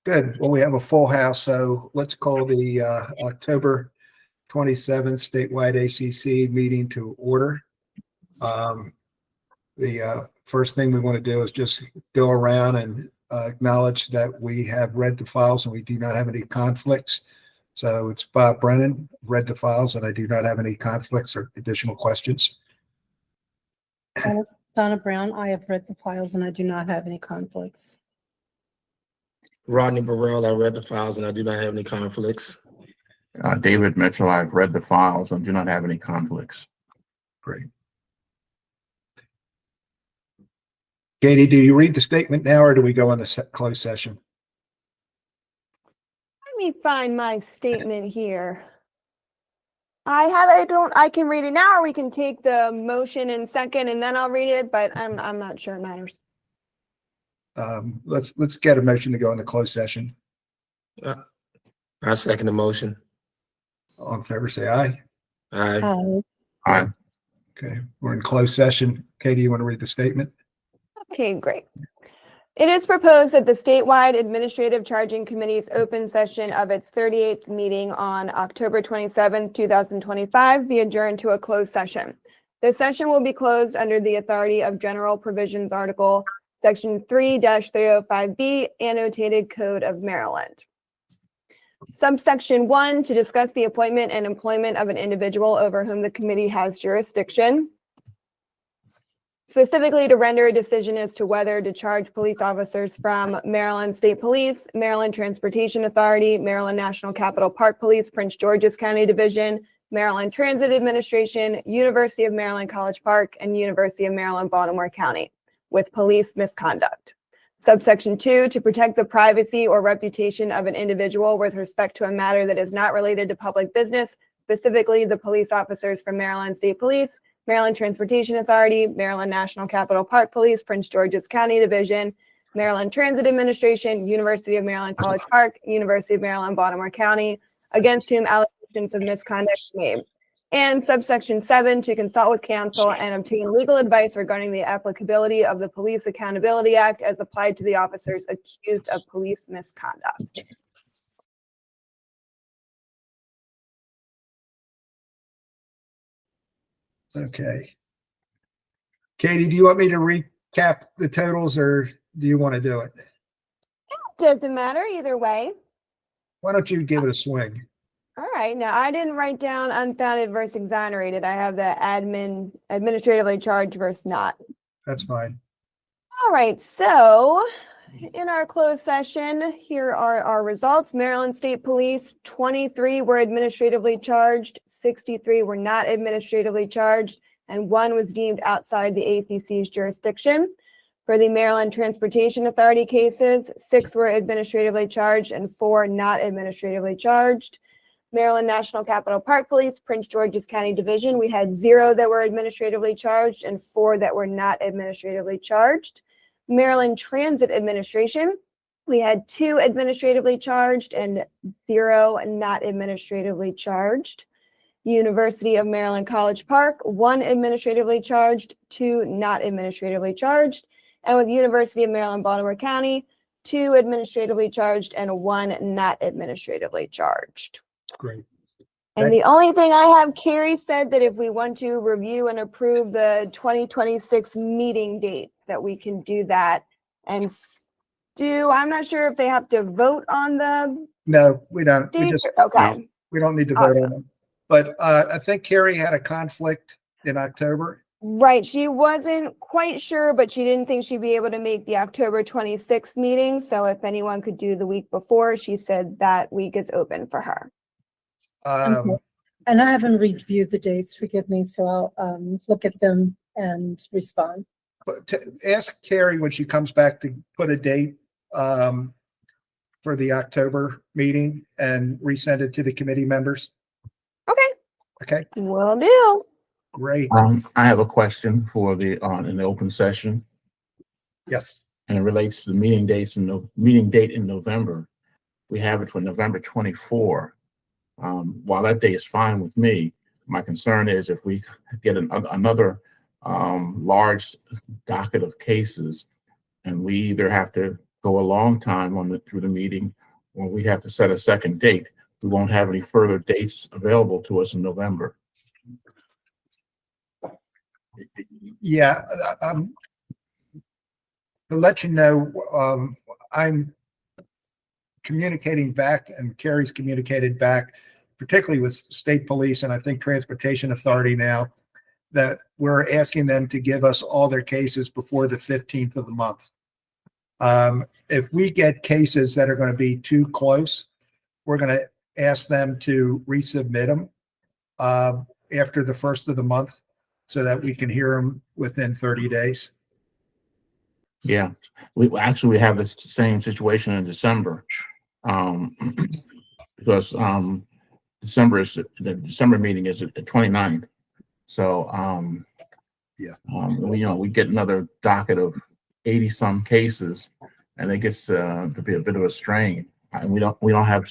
Good. Well, we have a full house, so let's call the October 27th statewide ACC meeting to order. The first thing we want to do is just go around and acknowledge that we have read the files and we do not have any conflicts. So it's Bob Brennan, read the files, and I do not have any conflicts or additional questions. Donna Brown, I have read the files and I do not have any conflicts. Rodney Burrell, I read the files and I do not have any conflicts. David Mitchell, I've read the files and do not have any conflicts. Great. Katie, do you read the statement now or do we go into closed session? Let me find my statement here. I can read it now, or we can take the motion in second and then I'll read it, but I'm not sure it matters. Let's get a motion to go into closed session. I second the motion. All in favor, say aye. Aye. Aye. Okay, we're in closed session. Katie, you want to read the statement? Okay, great. It is proposed that the Statewide Administrative Charging Committee's open session of its 38th meeting on October 27, 2025 be adjourned to a closed session. The session will be closed under the authority of General Provisions Article Section 3-305B, Annotated Code of Maryland. Subsection 1, to discuss the appointment and employment of an individual over whom the committee has jurisdiction. Specifically, to render a decision as to whether to charge police officers from Maryland State Police, Maryland Transportation Authority, Maryland National Capital Park Police, Prince George's County Division, Maryland Transit Administration, University of Maryland College Park, and University of Maryland Baltimore County with police misconduct. Subsection 2, to protect the privacy or reputation of an individual with respect to a matter that is not related to public business, specifically the police officers from Maryland State Police, Maryland Transportation Authority, Maryland National Capital Park Police, Prince George's County Division, Maryland Transit Administration, University of Maryland College Park, University of Maryland Baltimore County, against whom allegations of misconduct are made. And subsection 7, to consult with counsel and obtain legal advice regarding the applicability of the Police Accountability Act as applied to the officers accused of police misconduct. Okay. Katie, do you want me to recap the totals or do you want to do it? Doesn't matter either way. Why don't you give it a swing? All right. Now, I didn't write down unfounded versus exonerated. I have the administratively charged versus not. That's fine. All right. So in our closed session, here are our results. Maryland State Police, 23 were administratively charged, 63 were not administratively charged, and 1 was deemed outside the ACC's jurisdiction. For the Maryland Transportation Authority cases, 6 were administratively charged and 4 not administratively charged. Maryland National Capital Park Police, Prince George's County Division, we had 0 that were administratively charged and 4 that were not administratively charged. Maryland Transit Administration, we had 2 administratively charged and 0 not administratively charged. University of Maryland College Park, 1 administratively charged, 2 not administratively charged. And with University of Maryland Baltimore County, 2 administratively charged and 1 not administratively charged. Great. And the only thing I have, Carrie said that if we want to review and approve the 2026 meeting dates, that we can do that. And I'm not sure if they have to vote on the No, we don't. okay. We don't need to vote on them. But I think Carrie had a conflict in October. Right. She wasn't quite sure, but she didn't think she'd be able to make the October 26th meeting. So if anyone could do the week before, she said that week is open for her. Okay. And I haven't reviewed the dates, forgive me, so I'll look at them and respond. But ask Carrie when she comes back to put a date for the October meeting and resend it to the committee members. Okay. Okay. Will do. Great. I have a question for the in the open session, Yes. and it relates to the meeting dates and the meeting date in November. We have it for November 24. While that day is fine with me, my concern is if we get another large docket of cases and we either have to go a long time through the meeting, when we have to set a second date, we won't have any further dates available to us in November. Yeah, to let you know, I'm communicating back, and Carrie's communicated back, particularly with state police and I think Transportation Authority now, that we're asking them to give us all their cases before the 15th of the month. If we get cases that are going to be too close, we're going to ask them to resubmit them after the first of the month so that we can hear them within 30 days. Yeah, we have the same situation in December, because the December meeting is the 29th. So we get another docket of 80 some cases, and it gets to be a bit of a strain. And we don't have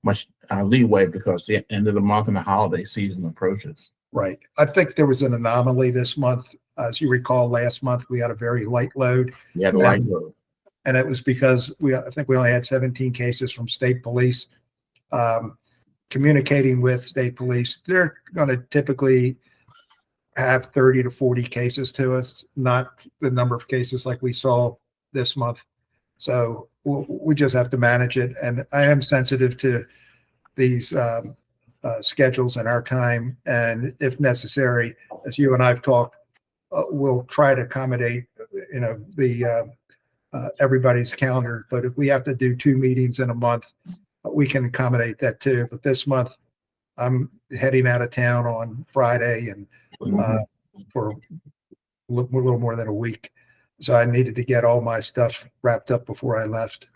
much leeway because the end of the month and the holiday season approaches. Right. I think there was an anomaly this month. As you recall, last month we had a very light load. Yeah, the light load. And it was because I think we only had 17 cases from state police. Communicating with state police, they're going to typically have 30 to 40 cases to us, not the number of cases like we saw this month. So we just have to manage it. And I am sensitive to these schedules and our time. And if necessary, as you and I've talked, we'll try to accommodate, everybody's calendar. But if we have to do 2 meetings in a month, we can accommodate that too. But this month, I'm heading out of town on Friday and for a little more than a week. So I needed to get all my stuff wrapped up before I left.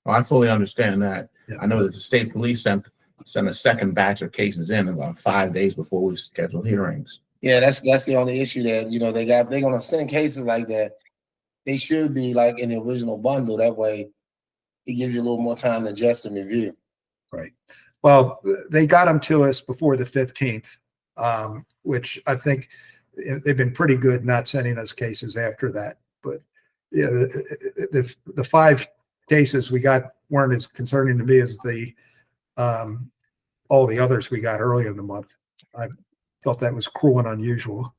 Well, I fully understand that. Yeah. I know that the state police sent a second batch of cases in about 5 days before we schedule hearings. Yeah, that's the only issue that, they're gonna send cases like that. They should be like in the original bundle. That way it gives you a little more time to adjust and review. Right. Well, they got them to us before the 15th, which I think they've been pretty good not sending us cases after that. But yeah, the 5 cases we got weren't as concerning to me as all the others we got earlier in the month. I thought that was cruel and unusual.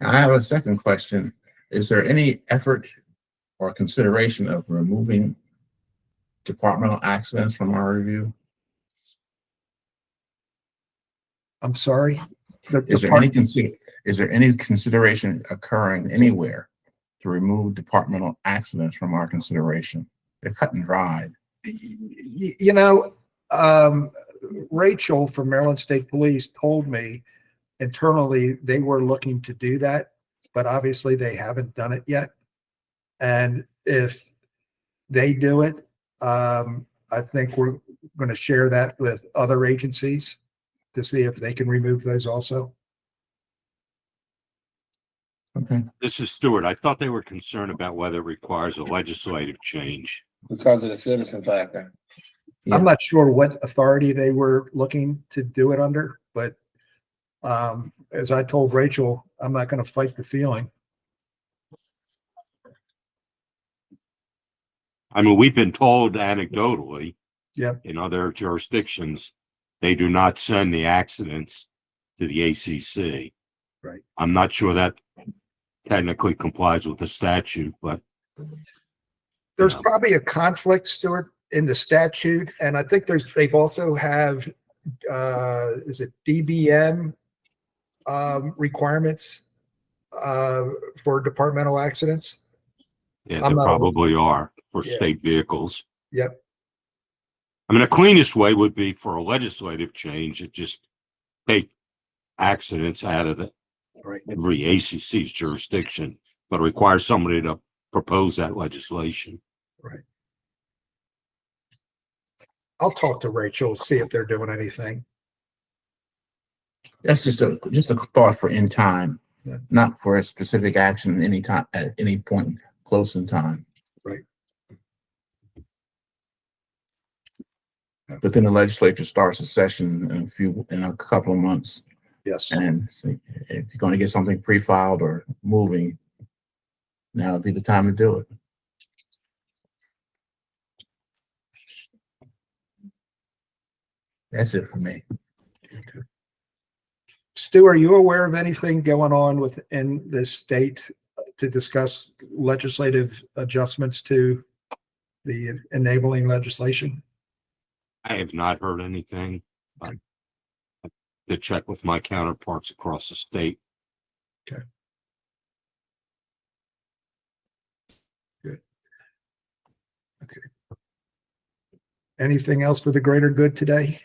I have a second question. Is there any effort or consideration of removing departmental accidents from our review? I'm sorry. Is there any consideration occurring anywhere to remove departmental accidents from our consideration? They're cut and dried. Rachel from Maryland State Police told me internally they were looking to do that, but obviously they haven't done it yet. And if they do it, I think we're going to share that with other agencies to see if they can remove those also. Okay. This is Stuart. I thought they were concerned about whether it requires a legislative change. Because of the citizen factor. Yeah. I'm not sure what authority they were looking to do it under, but as I told Rachel, I'm not going to fight the feeling. I mean, we've been told anecdotally, Yep. in other jurisdictions, they do not send the accidents to the ACC. Right. I'm not sure that technically complies with the statute, but There's probably a conflict, Stuart, in the statute, and I think they've also have is it DBM requirements for departmental accidents? yeah, I'm there not- probably are for Yeah. state vehicles. Yep. I mean, the cleanest way would be for a legislative change to just take accidents out of Right. every ACC's jurisdiction, but it requires somebody to propose that legislation. Right. I'll talk to Rachel, see if they're doing anything. That's just a thought for in time, Yeah. not for a specific action any time at any point close in time. Right. But then the legislature starts a session in a couple of months, Yes. and if you're going to get something pre-filed or moving, now would be the time to do it. That's it for me. Stu, are you aware of anything going on within the state to discuss legislative adjustments to the enabling legislation? I have not heard anything. To check with my counterparts across the state. Okay. Good. Okay. Anything else for the greater good today?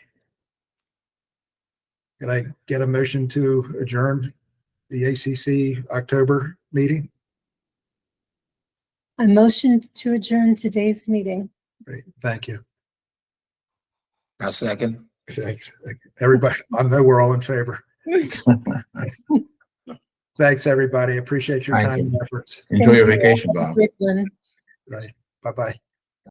Can I get a motion to adjourn the ACC October meeting? I motioned to adjourn today's meeting. Great, thank you. I second. Thanks. Everybody, I know we're all in favor. Thanks, everybody. Appreciate your Thank time you. and efforts. Enjoy your Thank you. vacation, Have a Bob. great one. Right. Bye-bye.